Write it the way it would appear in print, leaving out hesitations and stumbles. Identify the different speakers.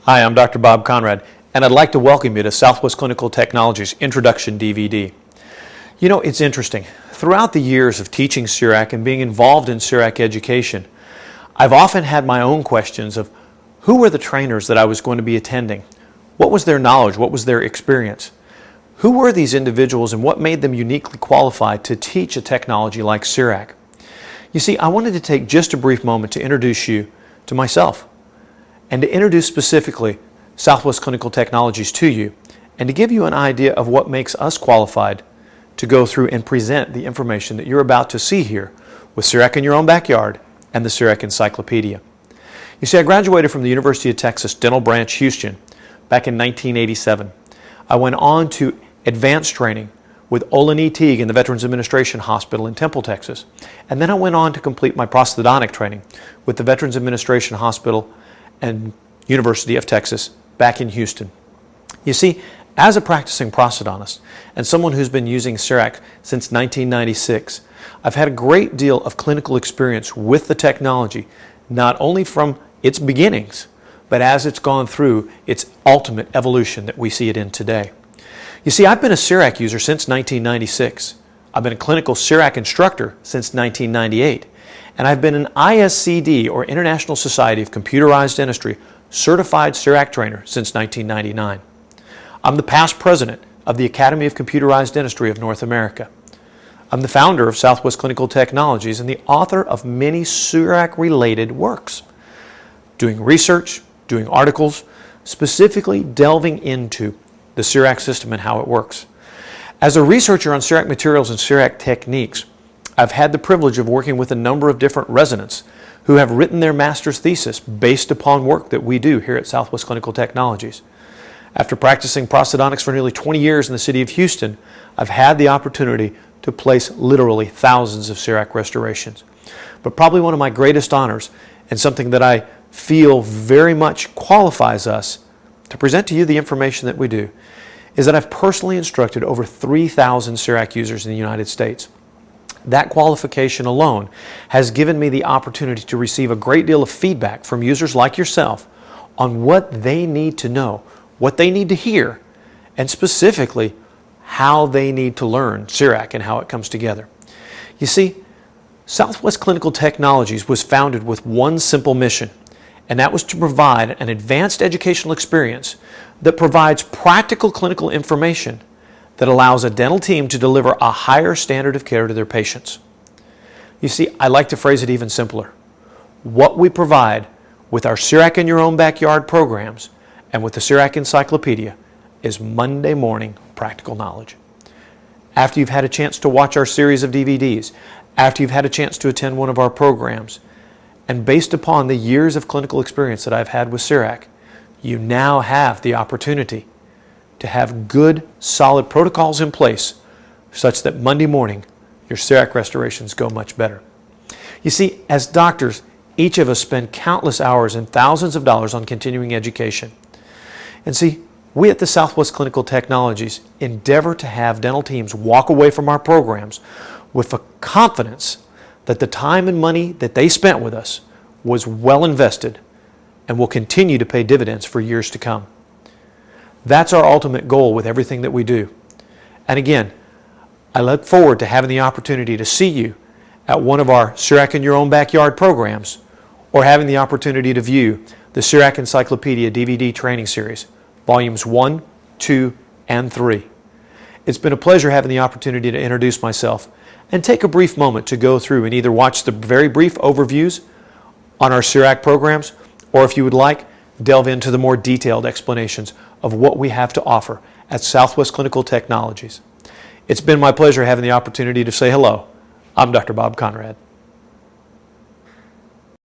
Speaker 1: Hi, I'm Dr. Bob Conrad, and I'd like to welcome you to Southwest Clinical Technologies Introduction DVD. You know, it's interesting. Throughout the years of teaching CIRAC and being involved in CIRAC education, I've often had my own questions of who were the trainers that I was going to be attending? What was their knowledge? What was their experience? Who were these individuals and what made them uniquely qualified to teach a technology like CIRAC? You see, I wanted to take just a brief moment to introduce you to myself and to introduce specifically Southwest Clinical Technologies to you and to give you an idea of what makes us qualified to go through and present the information that you're about to see here with CIRAC in Your Own Backyard and the CIRAC Encyclopedia. You see, I graduated from the University of Texas Dental Branch, Houston back in 1987. I went on to advanced training with Olin E. Teague in the Veterans Administration Hospital in Temple, Texas. And then I went on to complete my prosthodontic training with the Veterans Administration Hospital and University of Texas back in Houston. You see, as a practicing prosthodontist and someone who's been using CIRAC since 1996, I've had a great deal of clinical experience with the technology, not only from its beginnings, but as it's gone through its ultimate evolution that we see it in today. You see, I've been a CIRAC user since 1996. I've been a clinical CIRAC instructor since 1998. And I've been an ISCD, or International Society of Computerized Dentistry, certified CIRAC trainer since 1999. I'm the past president of the Academy of Computerized Dentistry of North America. I'm the founder of Southwest Clinical Technologies and the author of many CIRAC-related works, doing research, doing articles, specifically delving into the CIRAC system and how it works. As a researcher on CIRAC materials and CIRAC techniques, I've had the privilege of working with a number of different residents who have written their master's thesis based upon work that we do here at Southwest Clinical Technologies. After practicing prosthodontics for nearly 20 years in the city of Houston, I've had the opportunity to place literally thousands of CIRAC restorations. But probably one of my greatest honors, and something that I feel very much qualifies us to present to you the information that we do, is that I've personally instructed over 3,000 CIRAC users in the United States. That qualification alone has given me the opportunity to receive a great deal of feedback from users like yourself on what they need to know, what they need to hear, and specifically how they need to learn CIRAC and how it comes together. You see, Southwest Clinical Technologies was founded with one simple mission, and that was to provide an advanced educational experience that provides practical clinical information that allows a dental team to deliver a higher standard of care to their patients. You see, I like to phrase it even simpler. What we provide with our CIRAC in Your Own Backyard programs and with the CIRAC Encyclopedia is Monday morning practical knowledge. After you've had a chance to watch our series of DVDs, after you've had a chance to attend one of our programs, and based upon the years of clinical experience that I've had with CIRAC, you now have the opportunity to have good, solid protocols in place such that Monday morning your CIRAC restorations go much better. You see, as doctors, each of us spend countless hours and thousands of dollars on continuing education. And see, we at the Southwest Clinical Technologies endeavor to have dental teams walk away from our programs with a confidence that the time and money that they spent with us was well invested and will continue to pay dividends for years to come. That's our ultimate goal with everything that we do. And again, I look forward to having the opportunity to see you at one of our CIRAC in Your Own Backyard programs, or having the opportunity to view the CIRAC Encyclopedia DVD training series, volumes 1, 2, and 3. It's been a pleasure having the opportunity to introduce myself and take a brief moment to go through and either watch the very brief overviews on our CIRAC programs, or if you would like, delve into the more detailed explanations of what we have to offer at Southwest Clinical Technologies. It's been my pleasure having the opportunity to say hello. I'm Dr. Bob Conrad.